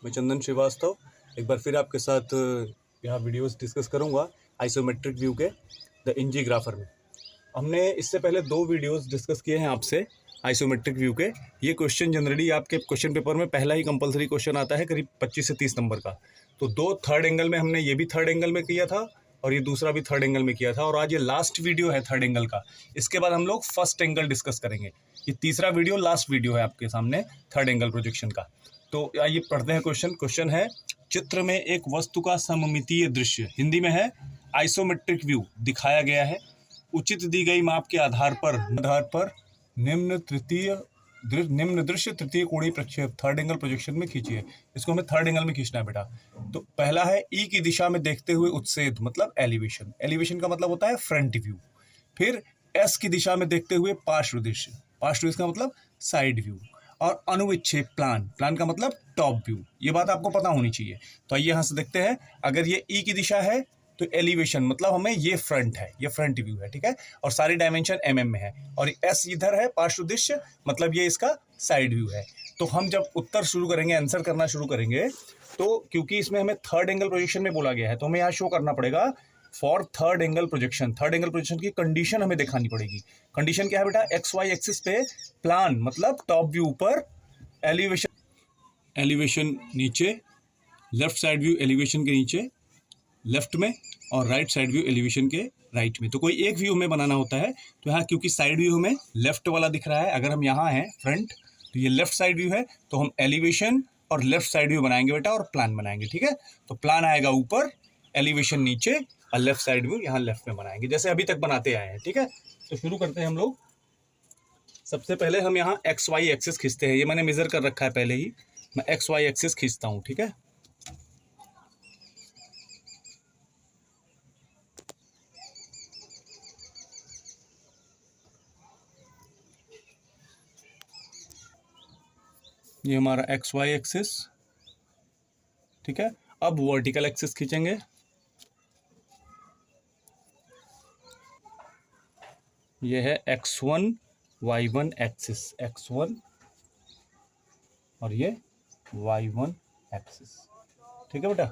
मैं चंदन श्रीवास्तव एक बार फिर आपके साथ यहाँ वीडियोस डिस्कस करूँगा आइसोमेट्रिक व्यू के द इंजीग्राफर में। हमने इससे पहले 2 वीडियोस डिस्कस किए हैं आपसे आइसोमेट्रिक व्यू के। ये क्वेश्चन जनरली आपके क्वेश्चन पेपर में पहला ही कंपलसरी क्वेश्चन आता है करीब 25 से 30 नंबर का। तो 2 थर्ड एंगल में हमने ये भी थर्ड एंगल में किया था और ये दूसरा भी थर्ड एंगल में किया था, और आज ये लास्ट वीडियो है थर्ड एंगल का। इसके बाद हम लोग फर्स्ट एंगल डिस्कस करेंगे। ये तीसरा वीडियो लास्ट वीडियो है आपके सामने थर्ड एंगल प्रोजेक्शन का। तो आइए पढ़ते हैं क्वेश्चन। क्वेश्चन है, चित्र में एक वस्तु का सममितीय दृश्य, हिंदी में है आइसोमेट्रिक व्यू, दिखाया गया है। उचित दी गई माप के आधार पर निम्न दृश्य तृतीय कोणीय प्रक्षेप थर्ड एंगल प्रोजेक्शन में खींचिए। इसको हमें थर्ड एंगल में खींचना है बेटा। तो पहला है ई की दिशा में देखते हुए उत्सेद, मतलब एलिवेशन। एलिवेशन का मतलब होता है फ्रंट व्यू। फिर एस की दिशा में देखते हुए पार्श्व दृश्य, पार्श्व दृश्य का मतलब साइड व्यू। और अनुविच्छेद प्लान का मतलब टॉप व्यू। ये बात आपको पता होनी चाहिए। तो आइए यहाँ से देखते हैं। अगर ये ई की दिशा है तो एलिवेशन मतलब हमें ये फ्रंट है, ये फ्रंट व्यू है, ठीक है। और सारी डायमेंशन एमएम में है। और एस इधर है पार्श्व दृश्य, मतलब ये इसका साइड व्यू है। तो हम जब उत्तर शुरू करेंगे, आंसर करना शुरू करेंगे, तो क्योंकि इसमें हमें थर्ड एंगल प्रोजेक्शन में बोला गया है तो हमें यहाँ शो करना पड़ेगा for third angle projection. Third angle projection की कंडीशन हमें दिखानी पड़ेगी। कंडीशन क्या है बेटा? एक्स वाई एक्सिस पे प्लान मतलब टॉप व्यू ऊपर, एलिवेशन नीचे, लेफ्ट साइड व्यू एलिवेशन के नीचे लेफ्ट में, और राइट साइड व्यू एलिवेशन के राइट में। तो कोई एक व्यू हमें बनाना होता है। तो यहाँ क्योंकि साइड व्यू हमें लेफ्ट वाला दिख रहा है, अगर हम यहाँ हैं फ्रंट तो ये लेफ्ट साइड व्यू है, तो हम एलिवेशन और लेफ्ट साइड व्यू बनाएंगे बेटा और प्लान बनाएंगे, ठीक है। तो प्लान आएगा ऊपर, एलिवेशन नीचे, और लेफ्ट साइड व्यू यहाँ लेफ्ट में बनाएंगे, जैसे अभी तक बनाते आए हैं, ठीक है। तो शुरू करते हैं हम लोग। सबसे पहले हम यहाँ एक्स वाई एक्सिस खींचते हैं। ये मैंने मेजर कर रखा है पहले ही। मैं एक्स वाई एक्सिस खींचता हूँ, ठीक है। ये हमारा एक्स वाई एक्सिस, ठीक है। अब वर्टिकल एक्सिस खींचेंगे। ये है x1 y1 एक्सिस, x1 और ये y1 एक्सिस, ठीक है बेटा।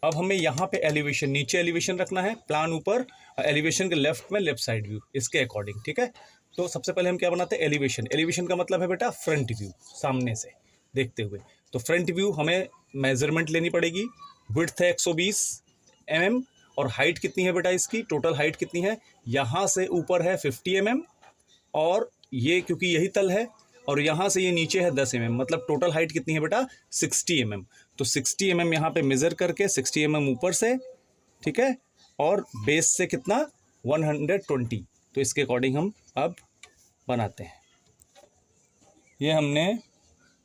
अब हमें यहाँ पे एलिवेशन नीचे एलिवेशन रखना है, प्लान ऊपर, और एलिवेशन के लेफ्ट में लेफ्ट साइड व्यू इसके अकॉर्डिंग, ठीक है। तो सबसे पहले हम क्या बनाते हैं? एलिवेशन। एलिवेशन का मतलब है बेटा फ्रंट व्यू, सामने से देखते हुए। तो फ्रंट व्यू हमें मेजरमेंट लेनी पड़ेगी। विड्थ है 120 mm, और हाइट कितनी है बेटा इसकी? टोटल हाइट कितनी है? यहाँ से ऊपर है 50 mm, और ये क्योंकि यही तल है, और यहाँ से ये नीचे है 10 mm, मतलब टोटल हाइट कितनी है बेटा? 60 mm। तो 60 mm यहाँ पे मेज़र करके 60 mm ऊपर से, ठीक है, और बेस से कितना? 120। तो इसके अकॉर्डिंग हम अब बनाते हैं। ये हमने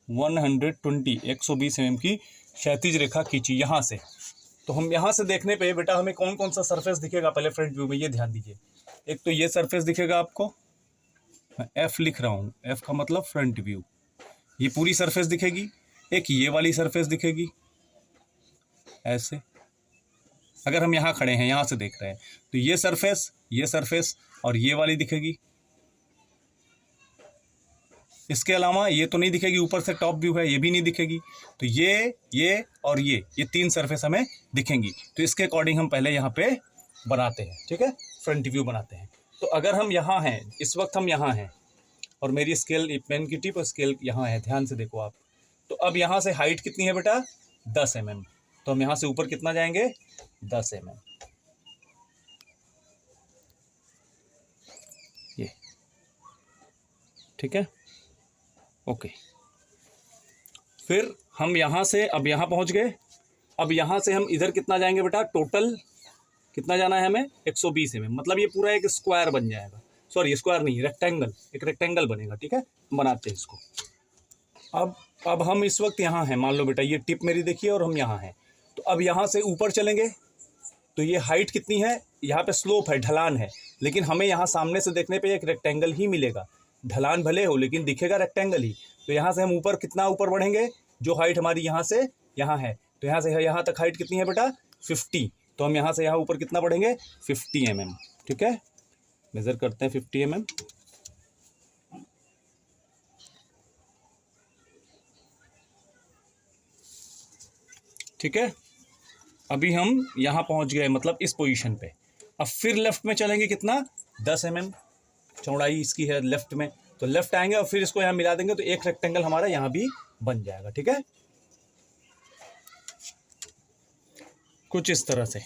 120 mm की क्षैतिज रेखा खींची यहाँ से। तो हम यहाँ से देखने पे बेटा हमें कौन कौन सा सरफेस दिखेगा पहले फ्रंट व्यू में, ये ध्यान दीजिए। एक तो ये सरफेस दिखेगा आपको, मैं एफ लिख रहा हूँ, एफ का मतलब फ्रंट व्यू। ये पूरी सरफेस दिखेगी। एक ये वाली सरफेस दिखेगी ऐसे, अगर हम यहाँ खड़े हैं, यहाँ से देख रहे हैं, तो ये सरफेस और ये वाली दिखेगी। इसके अलावा ये तो नहीं दिखेगी, ऊपर से टॉप व्यू है, ये भी नहीं दिखेगी। तो ये और ये 3 सरफेस हमें दिखेंगी। तो इसके अकॉर्डिंग हम पहले यहाँ पे बनाते हैं, ठीक है, फ्रंट व्यू बनाते हैं। तो अगर हम यहाँ हैं, इस वक्त हम यहाँ हैं, और मेरी स्केल पेन की टिप और स्केल यहाँ है, ध्यान से देखो आप। तो अब यहाँ से हाइट कितनी है बेटा? 10 mm। तो हम यहाँ से ऊपर कितना जाएंगे? 10 mm। ये ठीक है, ओके। फिर हम यहाँ से अब यहाँ पहुँच गए। अब यहाँ से हम इधर कितना जाएंगे बेटा? टोटल कितना जाना है हमें? 120 mm, मतलब ये पूरा एक स्क्वायर बन जाएगा। सॉरी, स्क्वायर नहीं, रेक्टेंगल, एक रेक्टेंगल बनेगा, ठीक है। बनाते हैं इसको। अब हम इस वक्त यहाँ हैं, मान लो बेटा ये टिप मेरी देखिए, और हम यहाँ हैं। तो अब यहाँ से ऊपर चलेंगे तो ये हाइट कितनी है? यहाँ पे स्लोप है, ढलान है, लेकिन हमें यहाँ सामने से देखने पे एक रेक्टेंगल ही मिलेगा। ढलान भले हो लेकिन दिखेगा रेक्टेंगल ही। तो यहाँ से हम ऊपर कितना ऊपर बढ़ेंगे? जो हाइट हमारी यहाँ से यहाँ है, तो यहाँ से यहाँ तक हाइट कितनी है बेटा? 50। तो हम यहाँ से यहाँ ऊपर कितना बढ़ेंगे? 50 mm, ठीक है। मेज़र करते हैं 50 mm। ठीक है, अभी हम यहाँ पहुँच गए, मतलब इस पोजीशन पे। अब फिर लेफ्ट में चलेंगे, कितना 10 mm चौड़ाई इसकी है लेफ्ट में, तो लेफ्ट आएंगे और फिर इसको यहाँ मिला देंगे तो एक रेक्टेंगल हमारा यहाँ भी बन जाएगा। ठीक है, कुछ इस तरह से,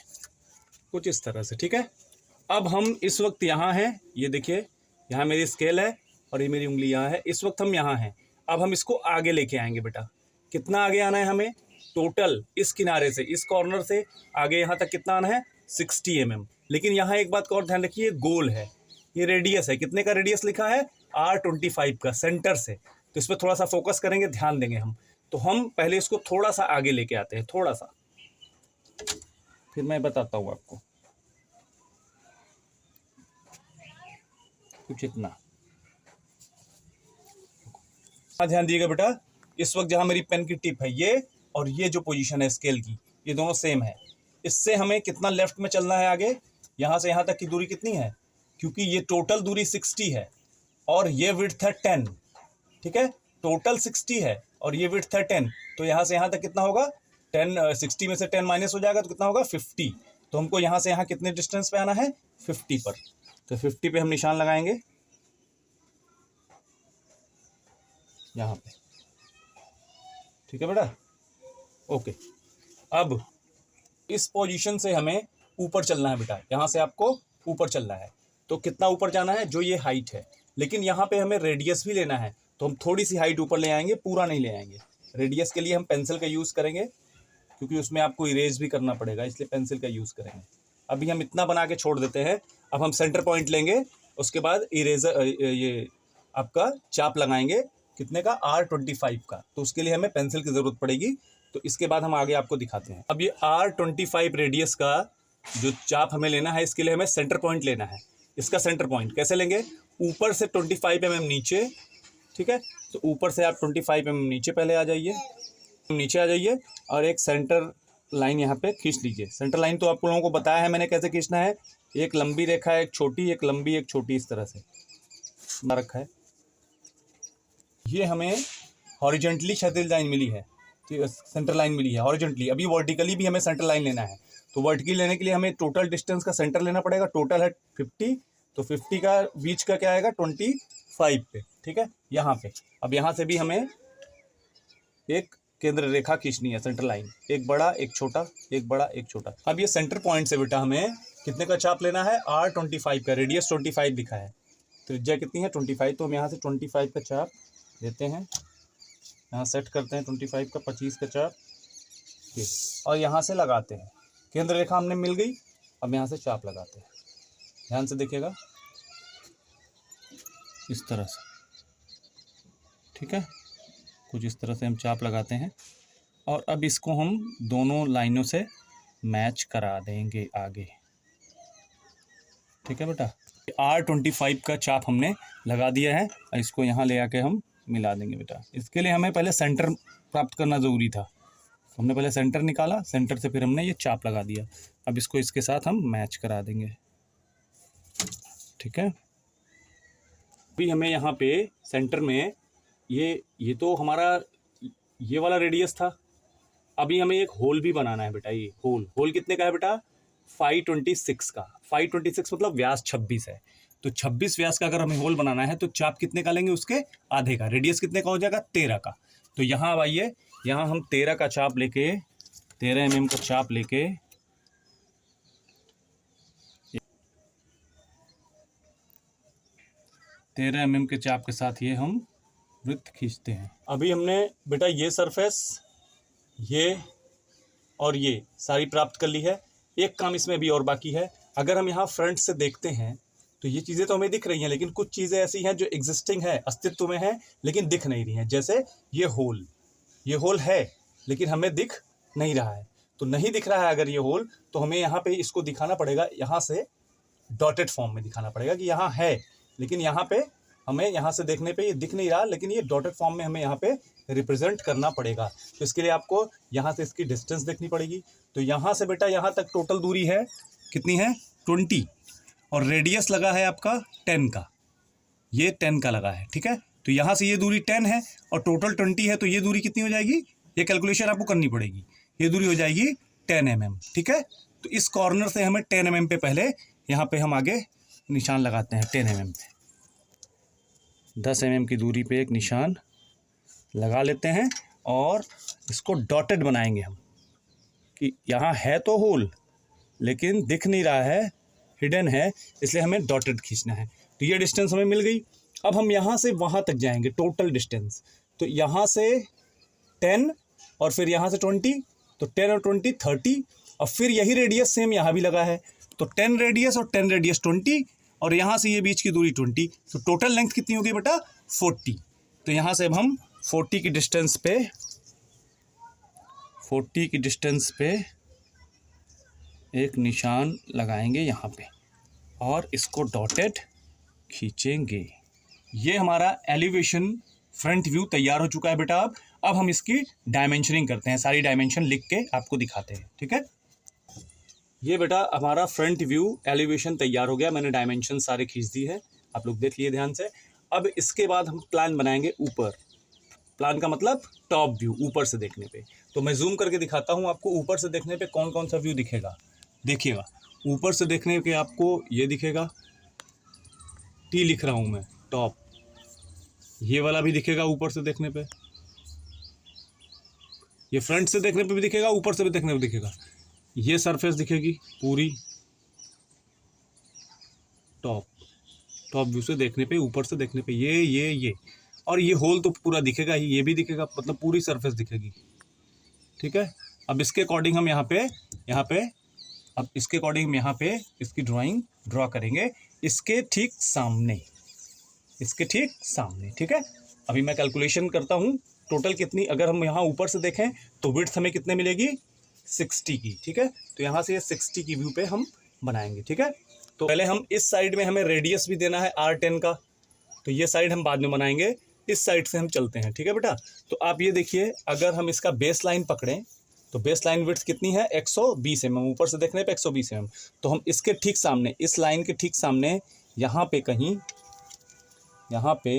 कुछ इस तरह से। ठीक है, अब हम इस वक्त यहाँ हैं, ये देखिए यहाँ मेरी स्केल है और ये मेरी उंगली यहाँ है, इस वक्त हम यहाँ हैं। अब हम इसको आगे लेके आएंगे बेटा। कितना आगे आना है हमें? टोटल इस किनारे से, इस कॉर्नर से आगे यहाँ तक कितना आना है? 60 mm। लेकिन यहाँ एक बात का और ध्यान रखिए, गोल है, ये रेडियस है। कितने का रेडियस लिखा है? R25 का, सेंटर से। तो इस पर थोड़ा सा फोकस करेंगे, ध्यान देंगे हम। तो हम पहले इसको थोड़ा सा आगे लेके आते हैं, थोड़ा सा, फिर मैं बताता हूँ आपको। कुछ इतना ध्यान दिएगा बेटा। इस वक्त जहां मेरी पेन की टिप है ये, और ये जो पोजीशन है स्केल की, ये दोनों सेम है। इससे हमें कितना लेफ्ट में चलना है आगे? यहां से यहां तक की दूरी कितनी है? क्योंकि ये टोटल दूरी 60 है और ये विड्थ है 10। ठीक है, टोटल 60 है और ये विड्थ है 10, तो यहां से यहां तक कितना होगा? 10, 60 में से 10 माइनस हो जाएगा तो कितना होगा? 50। तो हमको यहां से यहां कितने डिस्टेंस पे आना है? 50 पर। तो 50 पे हम निशान लगाएंगे यहाँ पे। ठीक है बेटा, ओके। अब इस पोजीशन से हमें ऊपर चलना है बेटा, यहाँ से आपको ऊपर चलना है। तो कितना ऊपर जाना है? जो ये हाइट है, लेकिन यहाँ पे हमें रेडियस भी लेना है, तो हम थोड़ी सी हाइट ऊपर ले आएंगे, पूरा नहीं ले आएंगे। रेडियस के लिए हम पेंसिल का यूज़ करेंगे, क्योंकि उसमें आपको इरेज भी करना पड़ेगा, इसलिए पेंसिल का यूज़ करेंगे। अभी हम इतना बना के छोड़ देते हैं। अब हम सेंटर पॉइंट लेंगे, उसके बाद इरेजर, ये आपका चाप लगाएंगे, कितने का? R25 का। तो उसके लिए हमें पेंसिल की ज़रूरत पड़ेगी, तो इसके बाद हम आगे आपको दिखाते हैं। अब ये R25 रेडियस का जो चाप हमें लेना है, इसके लिए हमें सेंटर पॉइंट लेना है। इसका सेंटर पॉइंट कैसे लेंगे? ऊपर से 25 mm नीचे। ठीक है, तो ऊपर से आप 25 mm नीचे पहले आ जाइए, नीचे आ जाइए और एक सेंटर लाइन यहाँ पे खींच लीजिए। सेंटर लाइन तो आप लोगों को बताया है मैंने कैसे खींचना है। एक लंबी रेखा है, एक छोटी, एक लंबी, एक छोटी, इस तरह से रखा है। ये हमें हॉरिजॉन्टली क्षैतिज लाइन मिली है, सेंटर लाइन मिली है हॉरिजॉन्टली। अभी वर्टिकली भी हमें सेंटर लाइन लेना है, तो वर्टिकली लेने के लिए हमें टोटल डिस्टेंस का सेंटर लेना पड़ेगा। टोटल है 50, तो 50 का बीच का क्या आएगा? 25 पे। ठीक है, यहाँ पे। अब यहाँ से भी हमें एक केंद्र रेखा खींचनी है, सेंटर लाइन, एक बड़ा एक छोटा, एक बड़ा एक छोटा। अब ये सेंटर पॉइंट से बेटा हमें कितने का चाप लेना है? R25 का। रेडियस 25 दिखा है, त्रिज्या कितनी है? 25। तो हम यहाँ से 25 का चाप लेते हैं, यहाँ सेट करते हैं 25 का, 25 का चाप, और यहाँ से लगाते हैं। केंद्र रेखा हमने मिल गई। अब यहाँ से चाप लगाते हैं, ध्यान से देखिएगा, इस तरह से। ठीक है, कुछ इस तरह से हम चाप लगाते हैं और अब इसको हम दोनों लाइनों से मैच करा देंगे आगे। ठीक है बेटा, R25 का चाप हमने लगा दिया है और इसको यहाँ ले आके हम मिला देंगे बेटा। इसके लिए हमें पहले सेंटर प्राप्त करना ज़रूरी था, तो हमने पहले सेंटर निकाला, सेंटर से फिर हमने ये चाप लगा दिया। अब इसको इसके साथ हम मैच करा देंगे। ठीक है, अभी हमें यहाँ पे सेंटर में ये तो हमारा ये वाला रेडियस था। अभी हमें एक होल भी बनाना है बेटा। ये होल कितने का है बेटा? 526 का। 526 मतलब व्यास 26 है, तो 26 व्यास का अगर हमें होल बनाना है तो चाप कितने का लेंगे? उसके आधे का। रेडियस कितने का हो जाएगा? 13 का। तो यहाँ अब आइए, यहाँ हम 13 का चाप लेके, 13 mm का चाप लेके 13 mm के चाप के साथ ये हम वृत्त खींचते हैं। अभी हमने बेटा ये सरफेस, ये और ये सारी प्राप्त कर ली है। एक काम इसमें भी और बाकी है। अगर हम यहाँ फ्रंट से देखते हैं तो ये चीज़ें तो हमें दिख रही हैं, लेकिन कुछ चीज़ें ऐसी हैं जो एग्जिस्टिंग है, अस्तित्व में है, लेकिन दिख नहीं रही हैं। जैसे ये होल है लेकिन हमें दिख नहीं रहा है। तो नहीं दिख रहा है अगर ये होल, तो हमें यहाँ पे इसको दिखाना पड़ेगा, यहाँ से डॉटेड फॉर्म में दिखाना पड़ेगा कि यहाँ है, लेकिन यहाँ पे हमें यहाँ से देखने पे ये दिख नहीं रहा, लेकिन ये डॉटेड फॉर्म में हमें यहाँ पे रिप्रेजेंट करना पड़ेगा। तो इसके लिए आपको यहाँ से इसकी डिस्टेंस देखनी पड़ेगी। तो यहाँ से बेटा यहाँ तक टोटल दूरी है कितनी है? 20, और रेडियस लगा है आपका 10 का, ये 10 का लगा है। ठीक है, तो यहाँ से ये दूरी 10 है और टोटल 20 है, तो ये दूरी कितनी हो जाएगी? ये कैलकुलेशन आपको करनी पड़ेगी। ये दूरी हो जाएगी 10 mm। ठीक है, तो इस कॉर्नर से हमें 10 mm पे पहले यहाँ पे हम आगे निशान लगाते हैं 10 mm पे। 10 mm की दूरी पे एक निशान लगा लेते हैं और इसको डॉटेड बनाएंगे हम, कि यहाँ है तो होल लेकिन दिख नहीं रहा है, हिडन है, इसलिए हमें डॉटेड खींचना है। तो ये डिस्टेंस हमें मिल गई। अब हम यहाँ से वहाँ तक जाएंगे, टोटल डिस्टेंस। तो यहाँ से 10 और फिर यहाँ से 20, तो 10 और 20 30, और फिर यही रेडियस सेम यहाँ भी लगा है, तो 10 रेडियस और 10 रेडियस 20, और यहाँ से ये बीच की दूरी 20, तो टोटल लेंथ कितनी होगी बेटा 40। तो यहाँ से अब हम 40 की डिस्टेंस पे एक निशान लगाएंगे यहाँ पे और इसको डॉटेड खींचेंगे। ये हमारा एलिवेशन फ्रंट व्यू तैयार हो चुका है बेटा। अब हम इसकी डायमेंशनिंग करते हैं, सारी डायमेंशन लिख के आपको दिखाते हैं। ठीक है, ये बेटा हमारा फ्रंट व्यू एलिवेशन तैयार हो गया, मैंने डायमेंशन सारे खींच दी है, आप लोग देख लिए ध्यान से। अब इसके बाद हम प्लान बनाएंगे ऊपर। प्लान का मतलब टॉप व्यू, ऊपर से देखने पे। तो मैं जूम करके दिखाता हूँ आपको ऊपर से देखने पे कौन कौन सा व्यू दिखेगा। देखिएगा, ऊपर से देखने पे आपको ये दिखेगा, टी लिख रहा हूँ मैं, टॉप। ये वाला भी दिखेगा ऊपर से देखने पे, ये फ्रंट से देखने पे भी दिखेगा, ऊपर से भी देखने पे दिखेगा। ये सरफेस दिखेगी पूरी टॉप व्यू से देखने पे, ऊपर से देखने पे ये और ये होल तो पूरा दिखेगा ही, ये भी दिखेगा, मतलब पूरी सरफेस दिखेगी। ठीक है, अब इसके अकॉर्डिंग हम यहाँ पे इसकी ड्राइंग ड्रॉ करेंगे, इसके ठीक सामने। ठीक है, अभी मैं कैलकुलेशन करता हूँ टोटल कितनी, अगर हम यहाँ ऊपर से देखें तो विड्थ हमें कितने मिलेगी 60 की। ठीक है, तो यहाँ से ये 60 की व्यू पे हम बनाएंगे। ठीक है, तो पहले हम इस साइड में हमें रेडियस भी देना है R10 का, तो ये साइड हम बाद में बनाएंगे। इस साइड से हम चलते हैं। ठीक है बेटा, तो आप ये देखिए, अगर हम इसका बेस लाइन पकड़ें तो बेस लाइन विड्थ कितनी है 120 mm, ऊपर से देखने पे 120 mm। तो हम इसके ठीक सामने, इस लाइन के ठीक सामने यहाँ पे कहीं, यहाँ पे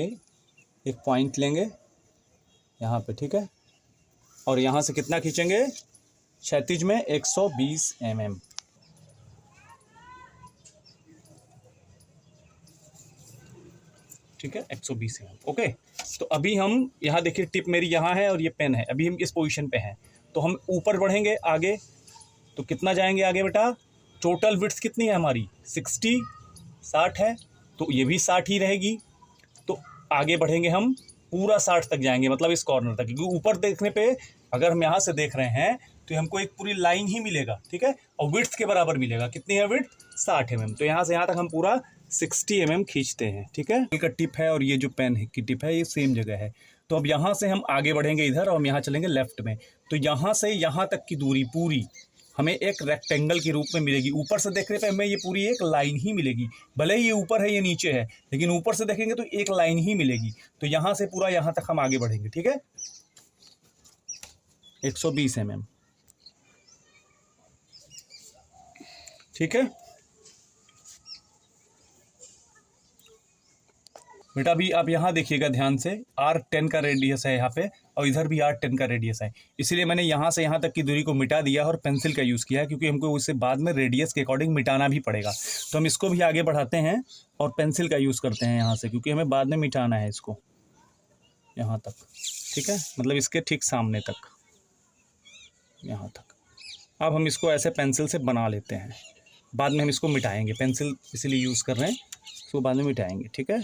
एक पॉइंट लेंगे यहाँ पे। ठीक है, और यहाँ से कितना खींचेंगे क्षैतिज में 120 mm। ठीक है, 120 mm। ओके, तो अभी हम यहाँ देखिए, टिप मेरी यहाँ है और ये पेन है, अभी हम इस पोजीशन पे हैं। तो हम ऊपर बढ़ेंगे आगे, तो कितना जाएंगे आगे बेटा, टोटल विड्थ कितनी है हमारी 60 है, तो ये भी 60 ही रहेगी। तो आगे बढ़ेंगे हम, पूरा 60 तक जाएंगे, मतलब इस कॉर्नर तक, क्योंकि ऊपर देखने पे अगर हम यहाँ से देख रहे हैं तो हमको एक पूरी लाइन ही मिलेगा। ठीक है, और विड्थ के बराबर मिलेगा। कितनी है विड्थ 60 mm। तो यहाँ से यहाँ तक हम पूरा 60 mm खींचते हैं। ठीक है, का टिप है और ये जो पेन है की टिप है, ये सेम जगह है। तो अब यहाँ से हम आगे बढ़ेंगे इधर, और हम यहाँ चलेंगे लेफ्ट में। तो यहाँ से यहाँ तक की दूरी पूरी हमें एक रेक्टेंगल के रूप में मिलेगी। ऊपर से देखने पे हमें ये पूरी एक लाइन ही मिलेगी, भले ही ये ऊपर है ये नीचे है, लेकिन ऊपर से देखेंगे तो एक लाइन ही मिलेगी। तो यहाँ से पूरा यहाँ तक हम आगे बढ़ेंगे। ठीक है, 120 mm। ठीक है बेटा, अभी आप यहाँ देखिएगा ध्यान से, R10 का रेडियस है यहाँ पे, और इधर भी R10 का रेडियस है। इसीलिए मैंने यहाँ से यहाँ तक की दूरी को मिटा दिया और पेंसिल का यूज़ किया है, क्योंकि हमको उसे बाद में रेडियस के अकॉर्डिंग मिटाना भी पड़ेगा। तो हम इसको भी आगे बढ़ाते हैं और पेंसिल का यूज़ करते हैं यहाँ से, क्योंकि हमें बाद में मिटाना है इसको यहाँ तक। ठीक है, मतलब इसके ठीक सामने तक, यहाँ तक। अब हम इसको ऐसे पेंसिल से बना लेते हैं, बाद में हम इसको मिटाएंगे। पेंसिल इसीलिए यूज़ कर रहे हैं, इसको बाद में मिटाएंगे। ठीक है,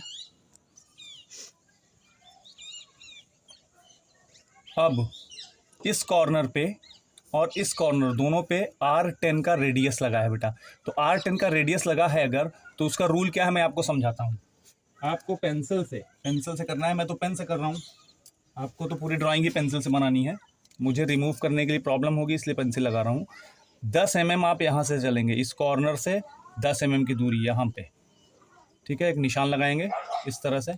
अब इस कॉर्नर पे और इस कॉर्नर दोनों पे R10 का रेडियस लगा है बेटा। तो R10 का रेडियस लगा है अगर, तो उसका रूल क्या है मैं आपको समझाता हूँ। आपको पेंसिल से करना है, मैं तो पेन से कर रहा हूँ, आपको तो पूरी ड्राइंग ही पेंसिल से बनानी है। मुझे रिमूव करने के लिए प्रॉब्लम होगी, इसलिए पेंसिल लगा रहा हूँ। 10 mm आप यहाँ से चलेंगे, इस कॉर्नर से 10 mm की दूरी यहाँ पे। ठीक है, एक निशान लगाएंगे इस तरह से,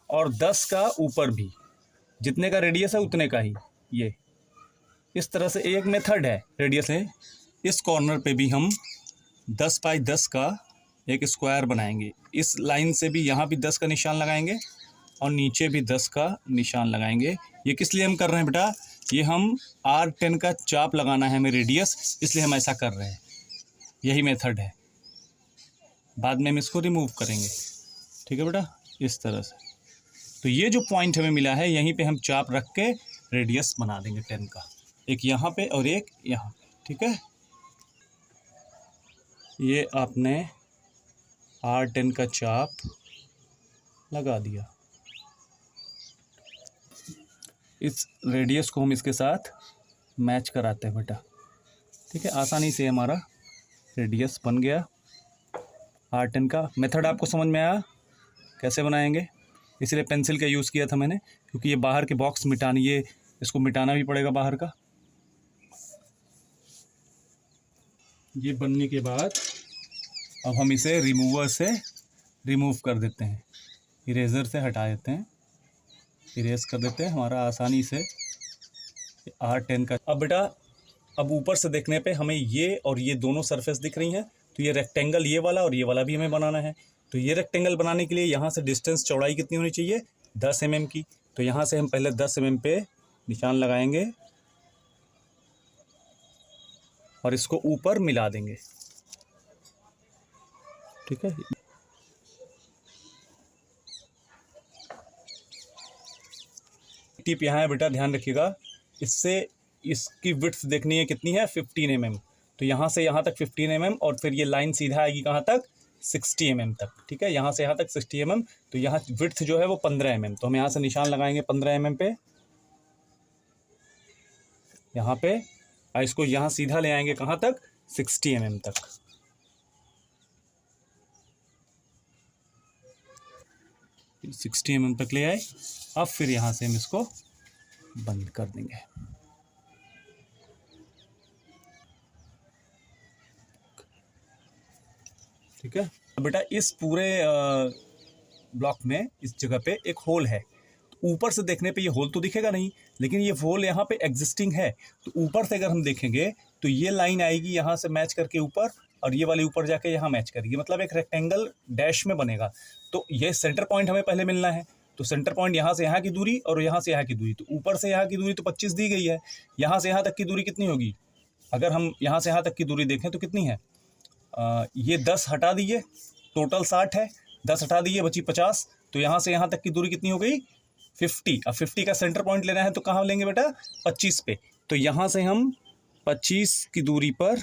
और 10 का ऊपर भी, जितने का रेडियस है उतने का ही, ये इस तरह से एक मेथड है रेडियस है। इस कॉर्नर पे भी हम 10 बाई 10 का एक स्क्वायर बनाएंगे। इस लाइन से भी यहाँ भी 10 का निशान लगाएंगे और नीचे भी 10 का निशान लगाएंगे। ये किस लिए हम कर रहे हैं बेटा, ये हम R10 का चाप लगाना है हमें रेडियस, इसलिए हम ऐसा कर रहे हैं। यही मेथड है, बाद में हम इसको रिमूव करेंगे। ठीक है बेटा, इस तरह से। तो ये जो पॉइंट हमें मिला है, यहीं पे हम चाप रख के रेडियस बना देंगे 10 का, एक यहाँ पे और एक यहाँ पे। ठीक है, ये आपने R10 का चाप लगा दिया। इस रेडियस को हम इसके साथ मैच कराते हैं बेटा। ठीक है, आसानी से हमारा रेडियस बन गया। R10 का मेथड आपको समझ में आया कैसे बनाएंगे? इसलिए पेंसिल का यूज़ किया था मैंने, क्योंकि ये बाहर के बॉक्स मिटानी, ये इसको मिटाना भी पड़ेगा बाहर का। ये बनने के बाद अब हम इसे रिमूवर से रिमूव कर देते हैं, इरेज़र से हटा देते हैं, इरेज कर देते हैं हमारा आसानी से R10 का। अब बेटा, अब ऊपर से देखने पे हमें ये और ये दोनों सरफेस दिख रही हैं, तो ये रेक्टेंगल ये वाला और ये वाला भी हमें बनाना है। तो ये रेक्टेंगल बनाने के लिए यहाँ से डिस्टेंस, चौड़ाई कितनी होनी चाहिए? 10 mm की। तो यहाँ से हम पहले 10 mm पे निशान लगाएंगे और इसको ऊपर मिला देंगे। ठीक है, टिप यहाँ है बेटा, ध्यान रखिएगा। इससे इसकी विड्थ देखनी है कितनी है? 15 mm। तो यहाँ से यहाँ तक 15 mm और फिर ये लाइन सीधा आएगी कहाँ तक? 60 mm तक। ठीक है, यहाँ से यहाँ तक 60 mm। तो यहाँ विड्थ जो है वो 15 mm। तो हम यहाँ से निशान लगाएंगे 15 mm पे, यहाँ पे, और इसको यहाँ सीधा ले आएंगे कहाँ तक? 60 mm तक। फिर 60 mm तक ले आए। अब फिर यहाँ से हम इसको बंद कर देंगे। ठीक है, बेटा इस पूरे ब्लॉक में इस जगह पे एक होल है। तो ऊपर से देखने पे ये होल तो दिखेगा नहीं, लेकिन ये होल यहाँ पे एग्जिस्टिंग है। तो ऊपर से अगर हम देखेंगे तो ये लाइन आएगी यहाँ से मैच करके ऊपर, और ये वाली ऊपर जाके यहाँ मैच करेगी, मतलब एक रेक्टेंगल डैश में बनेगा। तो ये सेंटर पॉइंट हमें पहले मिलना है। तो सेंटर पॉइंट यहाँ से यहाँ की दूरी और यहाँ से यहाँ की दूरी, तो ऊपर से यहाँ की दूरी तो 25 दी गई है। यहाँ से यहाँ तक की दूरी कितनी होगी? अगर हम यहाँ से यहाँ तक की दूरी देखें तो कितनी है? ये 10 हटा दीजिए, टोटल 60 है, 10 हटा दीजिए, बची 50। तो यहाँ से यहाँ तक की दूरी कितनी हो गई? 50। अब 50 का सेंटर पॉइंट लेना है तो कहाँ लेंगे बेटा? 25 पे। तो यहाँ से हम 25 की दूरी पर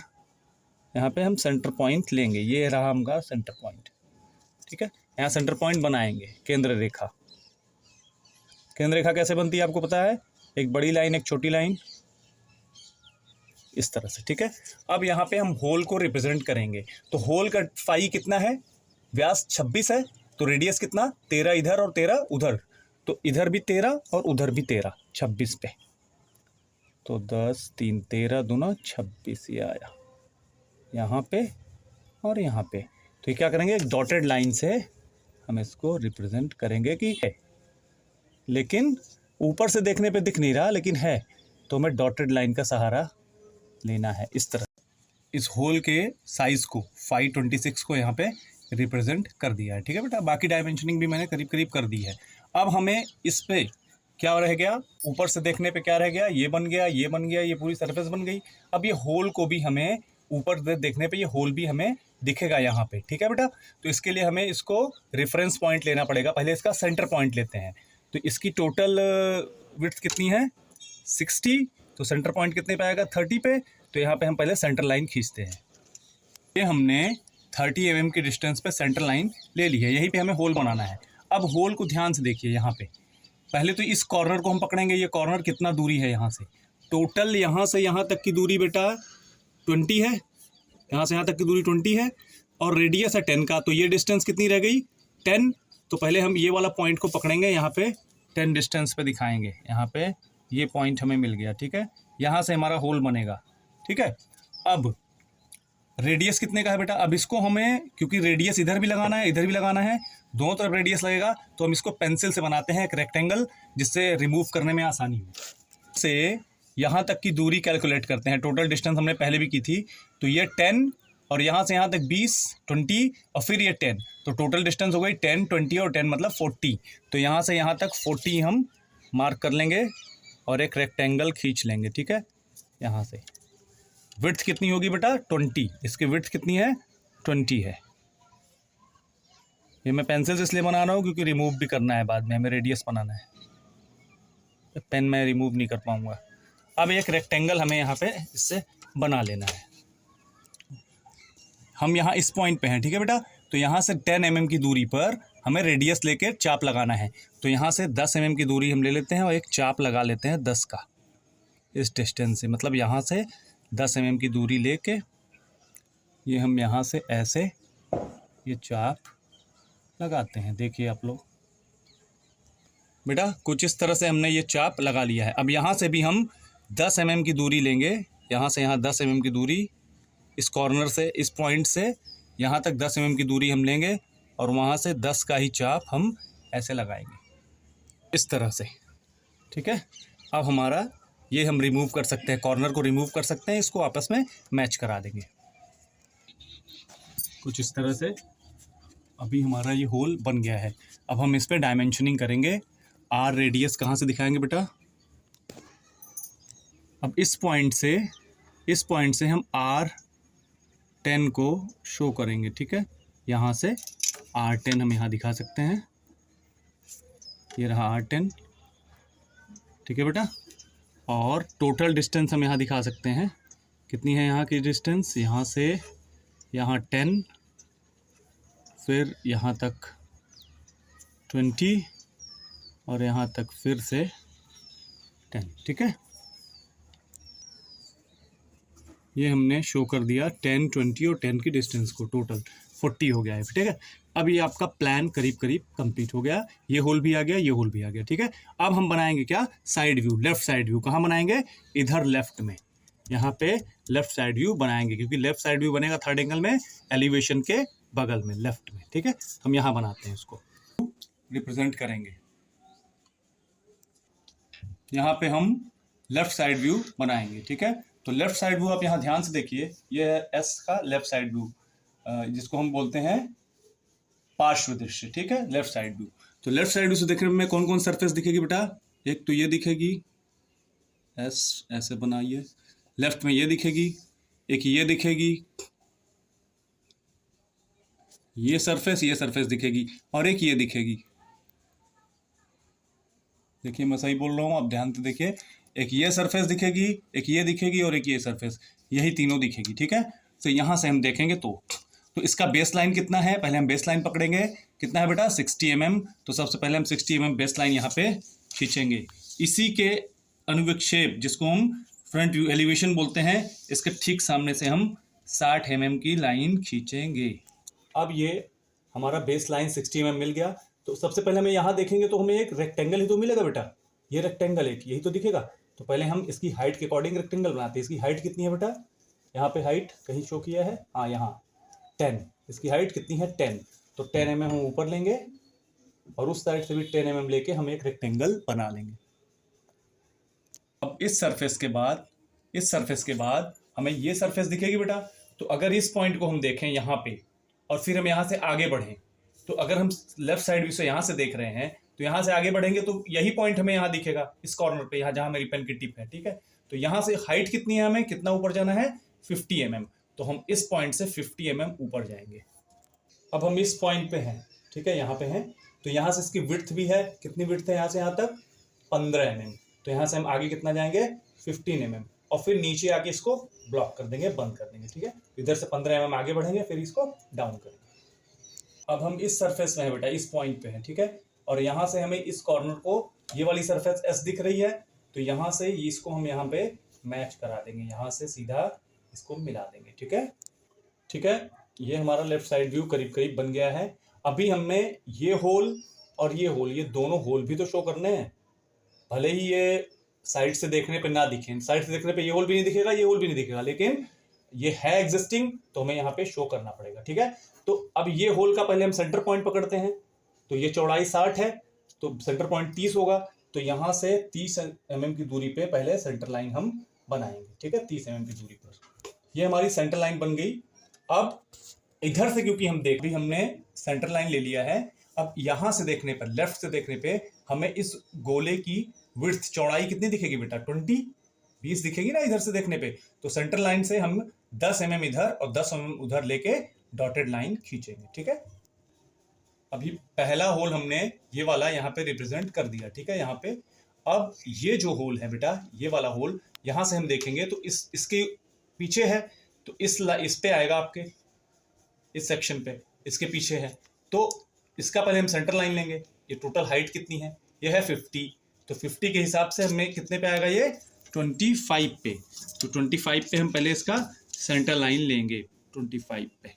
यहाँ पे हम सेंटर पॉइंट लेंगे। ये रहा हमारा सेंटर पॉइंट। ठीक है, यहाँ सेंटर पॉइंट बनाएंगे। केंद्र रेखा, केंद्र रेखा कैसे बनती है आपको पता है? एक बड़ी लाइन, एक छोटी लाइन, इस तरह से। ठीक है, अब यहाँ पे हम होल को रिप्रेजेंट करेंगे। तो होल का फाई कितना है? व्यास 26 है। तो रेडियस कितना? 13 इधर और 13 उधर। तो इधर भी 13 और उधर भी 13, 26 पे। तो 10 3 13 दूना 26 ये आया यहाँ पे और यहाँ पे। तो ये क्या करेंगे? एक डॉटेड लाइन से हम इसको रिप्रेजेंट करेंगे कि है, लेकिन ऊपर से देखने पे दिख नहीं रहा, लेकिन है। तो हमें डॉटेड लाइन का सहारा लेना है इस तरह। इस होल के साइज को 526 को यहाँ पे रिप्रेजेंट कर दिया है। ठीक है बेटा, बाकी डायमेंशनिंग भी मैंने करीब करीब कर दी है। अब हमें इस पे क्या रह गया? ऊपर से देखने पे क्या रह गया? ये बन गया, ये बन गया, ये पूरी सरफेस बन गई। अब ये होल को भी हमें ऊपर देखने पे ये होल भी हमें दिखेगा यहाँ पे। ठीक है बेटा, तो इसके लिए हमें इसको रेफरेंस पॉइंट लेना पड़ेगा। पहले इसका सेंटर पॉइंट लेते हैं। तो इसकी टोटल विड्थ कितनी है? 60। तो सेंटर पॉइंट कितने पे आएगा? 30 पे। तो यहाँ पे हम पहले सेंटर लाइन खींचते हैं। ये हमने 30 mm की डिस्टेंस पे सेंटर लाइन ले ली है। यहीं पे हमें होल बनाना है। अब होल को ध्यान से देखिए। यहाँ पे पहले तो इस कॉर्नर को हम पकड़ेंगे। ये कॉर्नर कितना दूरी है यहाँ से? टोटल यहाँ से यहाँ तक की दूरी बेटा 20 है। यहाँ से यहाँ तक की दूरी 20 है और रेडियस है 10 का। तो ये डिस्टेंस कितनी रह गई? 10। तो पहले हम ये वाला पॉइंट को पकड़ेंगे, यहाँ पे 10 डिस्टेंस पे दिखाएंगे। यहाँ पे ये पॉइंट हमें मिल गया। ठीक है, यहाँ से हमारा होल बनेगा। ठीक है, अब रेडियस कितने का है बेटा? अब इसको हमें, क्योंकि रेडियस इधर भी लगाना है इधर भी लगाना है, दोनों तरफ रेडियस लगेगा, तो हम इसको पेंसिल से बनाते हैं एक रेक्टेंगल, जिससे रिमूव करने में आसानी हो। से यहाँ तक की दूरी कैलकुलेट करते हैं। टोटल डिस्टेंस हमने पहले भी की थी। तो ये 10 और यहाँ से यहाँ तक 20 20 और फिर ये 10। तो टोटल डिस्टेंस हो गई 10 20 और 10 मतलब 40। तो यहाँ से यहाँ तक 40 हम मार्क कर लेंगे। और एक रेक्टेंगल खींच लेंगे, ठीक है। यहाँ से विड्थ कितनी होगी बेटा 20, इसकी विड्थ कितनी है 20 है। ये मैं पेंसिल से इसलिए बना रहा हूँ क्योंकि रिमूव भी करना है बाद में, हमें रेडियस बनाना है, पेन में रिमूव नहीं कर पाऊँगा। अब एक रेक्टेंगल हमें यहाँ पे इससे बना लेना है। हम यहाँ इस पॉइंट पे हैं, ठीक है बेटा। तो यहाँ से 10 mm की दूरी पर हमें रेडियस लेके चाप लगाना है। तो यहाँ से 10 mm की दूरी हम ले लेते हैं और एक चाप लगा लेते हैं 10 का, इस डिस्टेंस से, मतलब यहाँ से 10 mm की दूरी लेके ये हम यहाँ से ऐसे ये चाप लगाते हैं। देखिए आप लोग बेटा, कुछ इस तरह से हमने ये चाप लगा लिया है। अब यहाँ से भी हम 10 mm की दूरी लेंगे, यहाँ से यहाँ 10 mm की दूरी, इस कॉर्नर से, इस पॉइंट से यहाँ तक 10 mm की दूरी हम लेंगे और वहाँ से 10 का ही चाप हम ऐसे लगाएंगे इस तरह से, ठीक है। अब हमारा ये हम रिमूव कर सकते हैं, कॉर्नर को रिमूव कर सकते हैं, इसको आपस में मैच करा देंगे कुछ इस तरह से। अभी हमारा ये होल बन गया है। अब हम इस पर डायमेंशनिंग करेंगे। आर रेडियस कहाँ से दिखाएंगे बेटा? अब इस पॉइंट से हम R10 को शो करेंगे, ठीक है। यहाँ से R10 हम यहाँ दिखा सकते हैं, ये रहा R10, ठीक है बेटा। और टोटल डिस्टेंस हम यहाँ दिखा सकते हैं, कितनी है यहाँ की डिस्टेंस, यहाँ से यहाँ 10, फिर यहाँ तक 20 और यहाँ तक फिर से 10, ठीक है। ये हमने शो कर दिया 10, 20 और 10 की डिस्टेंस को, टोटल 40 हो गया है, ठीक है। अब ये आपका प्लान करीब करीब कंप्लीट हो गया। ये होल भी आ गया, ये होल भी आ गया, ठीक है। अब हम बनाएंगे क्या, side view, left side view. कहाँ बनाएंगे? इधर लेफ्ट में, यहाँ पे लेफ्ट साइड व्यू बनाएंगे, क्योंकि लेफ्ट साइड व्यू बनेगा थर्ड एंगल में, एलिवेशन के बगल में, लेफ्ट में, ठीक है। हम यहाँ बनाते हैं, उसको रिप्रेजेंट करेंगे। यहाँ पे हम लेफ्ट साइड व्यू बनाएंगे, ठीक है। तो लेफ्ट साइड व्यू आप यहाँ ध्यान से देखिए, ये है एस का लेफ्ट साइड व्यू, जिसको हम बोलते हैं पार्श्व दृश्य, ठीक है, लेफ्ट साइड व्यू। तो लेफ्ट साइड व्यू से देखने में कौन कौन सरफेस दिखेगी बेटा? एक तो ये दिखेगी, एस ऐसे बनाइए, लेफ्ट में ये दिखेगी, एक ये दिखेगी, ये सरफेस दिखेगी, और एक ये दिखेगी। देखिए मैं सही बोल रहा हूँ, आप ध्यान से देखिए, एक ये सरफेस दिखेगी, एक ये दिखेगी और एक ये सरफेस, यही तीनों दिखेगी, ठीक है। तो यहाँ से हम देखेंगे तो इसका बेस लाइन कितना है, पहले हम बेस लाइन पकड़ेंगे। कितना है बेटा? 60 mm। तो सबसे पहले हम 60 mm बेस लाइन यहाँ पे खींचेंगे। इसी के अनुविक्षेप, जिसको हम फ्रंट व्यू एलिवेशन बोलते हैं, इसके ठीक सामने से हम 60 mm की लाइन खींचेंगे। अब ये हमारा बेस लाइन 60 mm मिल गया। तो सबसे पहले हमें यहाँ देखेंगे तो हमें एक रेक्टेंगल ही तो मिलेगा बेटा, ये रेक्टेंगल एक यही तो दिखेगा। तो पहले हम इसकी हाइट के अकॉर्डिंग रेक्टेंगल बनाते हैं। इसकी हाइट कितनी है बेटा? यहाँ पे हाइट कहीं शो किया है, हाँ यहाँ 10, इसकी हाइट कितनी है 10। तो 10 mm हम ऊपर लेंगे और उस साइड से भी 10 mm लेके हम एक रेक्टेंगल बना लेंगे। अब इस सरफेस के बाद हमें ये सरफेस दिखेगी बेटा। तो अगर इस पॉइंट को हम देखें यहाँ पे और फिर हम यहाँ से आगे बढ़ें, तो अगर हम लेफ्ट साइड व्यू से यहाँ से देख रहे हैं तो यहाँ से आगे बढ़ेंगे तो यही पॉइंट हमें यहाँ दिखेगा, इस कॉर्नर पे, यहाँ जहाँ मेरी पेन की टिप है, ठीक है। तो यहाँ से हाइट कितनी है, हमें कितना ऊपर जाना है? 50 mm। तो हम इस पॉइंट से 50 mm ऊपर जाएंगे। अब हम इस पॉइंट पे हैं, ठीक है, यहाँ पे हैं। तो यहाँ से इसकी विड्थ भी है, कितनी विड्थ है यहाँ से यहाँ तक? 15 mm। तो यहाँ से हम आगे कितना जाएंगे? 15 mm। और फिर नीचे आके इसको ब्लॉक कर देंगे, बंद कर देंगे, ठीक है। इधर से 15 mm आगे बढ़ेंगे, फिर इसको डाउन करेंगे। अब हम इस सरफेस में है बेटा, इस पॉइंट पे है, ठीक है। और यहाँ से हमें इस कॉर्नर को, ये वाली सरफेस एस दिख रही है, तो यहाँ से इसको हम यहाँ पे मैच करा देंगे, यहाँ से सीधा इसको मिला देंगे, ठीक है, ठीक है। ये हमारा लेफ्ट साइड व्यू करीब करीब बन गया है। अभी हमने ये होल और ये होल, ये दोनों होल भी तो शो करने हैं। भले ही ये साइड से देखने पे ना दिखें, साइड से देखने पे ये होल भी नहीं दिखेगा, ये होल भी नहीं दिखेगा, लेकिन ये है एग्जिस्टिंग, तो हमें यहाँ पे शो करना पड़ेगा, ठीक है। तो अब ये होल का पहले हम सेंटर पॉइंट पकड़ते हैं। तो ये चौड़ाई 60 है, तो सेंटर पॉइंट 30 होगा। तो यहाँ से 30 mm की दूरी पे पहले सेंटर लाइन हम बनाएंगे, ठीक है, 30 mm की दूरी पर। ये हमारी सेंटर लाइन बन गई। अब इधर से क्योंकि हम देख रही, हमने सेंटर लाइन ले लिया है। अब यहाँ से देखने पर, लेफ्ट से देखने पे, हमें इस गोले की विड्थ चौड़ाई कितनी दिखेगी बेटा 20 दिखेगी ना इधर से देखने पे। तो सेंटर लाइन से हम 10 mm इधर और 10 mm उधर लेके डॉटेड लाइन खींचेंगे। ठीक है, अभी पहला होल हमने ये वाला यहाँ पे रिप्रेजेंट कर दिया। ठीक है, यहाँ पे अब ये जो होल है बेटा, ये वाला होल यहां से हम देखेंगे तो इसके पीछे है, तो इस पे आएगा आपके, इस सेक्शन पे इसके पीछे है, तो इसका पहले हम सेंटर लाइन लेंगे। ये टोटल हाइट कितनी है, ये है 50, तो 50 के हिसाब से हमें कितने पे आएगा ये 25 पे। तो 25 पे हम पहले इसका सेंटर लाइन लेंगे, 25 पे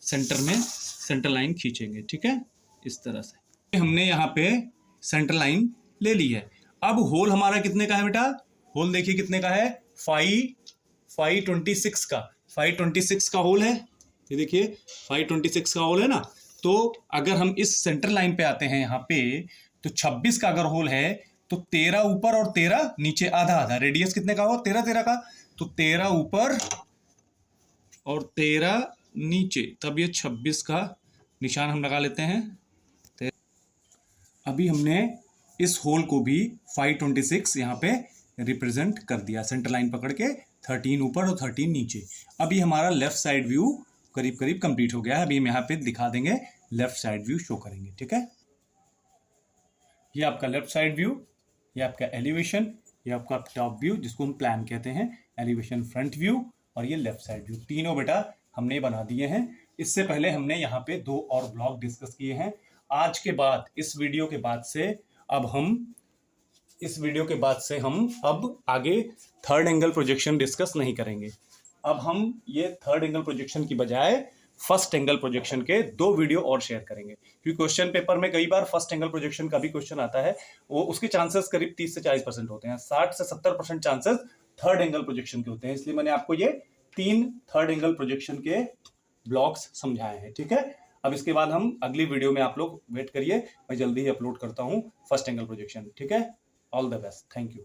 सेंटर में सेंटर लाइन खींचेंगे। ठीक है, इस तरह से हमने यहाँ पे सेंटर लाइन ले ली है। अब होल हमारा कितने का है बेटा, होल देखिए कितने का है, 526 का, 526 का होल है। ये देखिए 526 का होल है ना। तो अगर हम इस सेंटर लाइन पे आते हैं यहाँ पे, तो 26 का अगर होल है तो 13 ऊपर और 13 नीचे, आधा आधा। रेडियस कितने का हो, 13 का, तो 13 ऊपर और 13 नीचे, तब ये 26 का निशान हम लगा लेते हैं। अभी हमने इस होल को भी 526 यहाँ पे रिप्रेजेंट कर दिया, सेंटर लाइन पकड़ के 13 ऊपर और 13 नीचे। अभी हमारा लेफ्ट साइड व्यू करीब करीब कंप्लीट हो गया है। अभी हम यहाँ पे दिखा देंगे, लेफ्ट साइड व्यू शो करेंगे। ठीक है, ये आपका लेफ्ट साइड व्यू, ये आपका एलिवेशन, ये आपका टॉप व्यू जिसको हम प्लान कहते हैं, एलिवेशन फ्रंट व्यू, और ये लेफ्ट साइड व्यू। तीनों बेटा हमने बना दिए हैं। इससे पहले हमने यहाँ पे 2 और ब्लॉक डिस्कस किए हैं। आज के बाद इस वीडियो के बाद से हम अब आगे थर्ड एंगल प्रोजेक्शन डिस्कस नहीं करेंगे। अब हम ये थर्ड एंगल प्रोजेक्शन की बजाय फर्स्ट एंगल प्रोजेक्शन के 2 वीडियो और शेयर करेंगे, क्योंकि क्वेश्चन पेपर में कई बार फर्स्ट एंगल प्रोजेक्शन का भी क्वेश्चन आता है, वो उसके चांसेस करीब 30 से 40% होते हैं, 60 से 70% चांसेस थर्ड एंगल प्रोजेक्शन के होते हैं। इसलिए मैंने आपको ये 3 थर्ड एंगल प्रोजेक्शन के ब्लॉक्स समझाए हैं। ठीक है, अब इसके बाद हम अगली वीडियो में, आप लोग वेट करिए, मैं जल्दी ही अपलोड करता हूँ फर्स्ट एंगल प्रोजेक्शन। ठीक है, all the best, thank you.